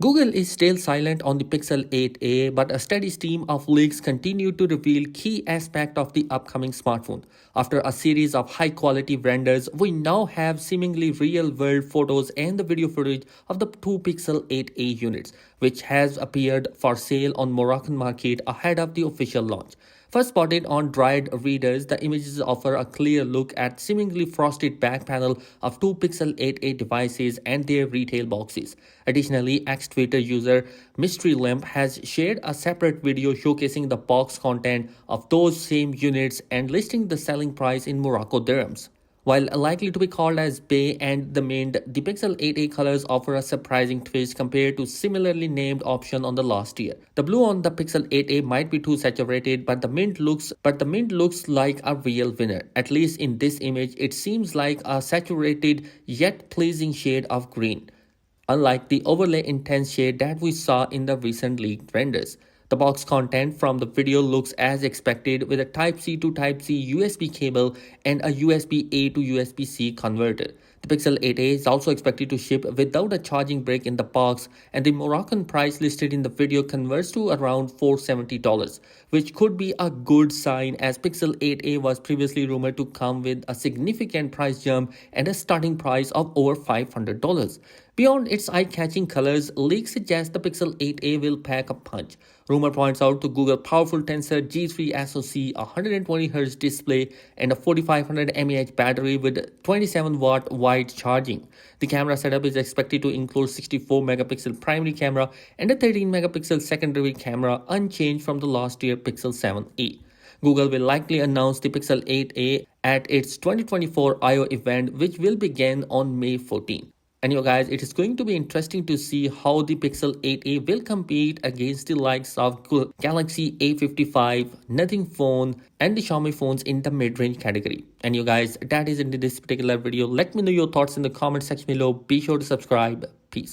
Google is still silent on the Pixel 8a, but a steady stream of leaks continue to reveal key aspects of the upcoming smartphone. After a series of high-quality renders, we now have seemingly real-world photos and the video footage of the two Pixel 8a units, which has appeared for sale on Moroccan market ahead of the official launch. First spotted on dried readers, the images offer a clear look at seemingly frosted back panel of two Pixel 8a devices and their retail boxes. Additionally, ex-Twitter user Mystery Lamp has shared a separate video showcasing the box content of those same units and listing the selling price in Morocco dirhams. While likely to be called as Bay and the Mint, the Pixel 8a colors offer a surprising twist compared to similarly named option on the last year. The blue on the Pixel 8a might be too saturated, but the mint looks like a real winner. At least in this image, it seems like a saturated yet pleasing shade of green, unlike the overly intense shade that we saw in the recent leaked renders. The box content from the video looks as expected with a Type-C to Type-C USB cable and a USB-A to USB-C converter. The Pixel 8a is also expected to ship without a charging brick in the box, and the Moroccan price listed in the video converts to around $470, which could be a good sign as Pixel 8a was previously rumored to come with a significant price jump and a starting price of over $500. Beyond its eye-catching colors, leaks suggest the Pixel 8a will pack a punch. Rumor points out to Google powerful Tensor G3 SoC, a 120Hz display, and a 4500 mAh battery with 27-watt wide charging. The camera setup is expected to include 64-megapixel primary camera and a 13-megapixel secondary camera, unchanged from the last year Pixel 7a. Google will likely announce the Pixel 8a at its 2024 I/O event, which will begin on May 14. And you guys, it is going to be interesting to see how the Pixel 8a will compete against the likes of Galaxy A55, Nothing phone, and the Xiaomi phones in the mid-range category. And you guys, that is in this particular video. Let me know your thoughts in the comment section below. Be sure to subscribe. Peace.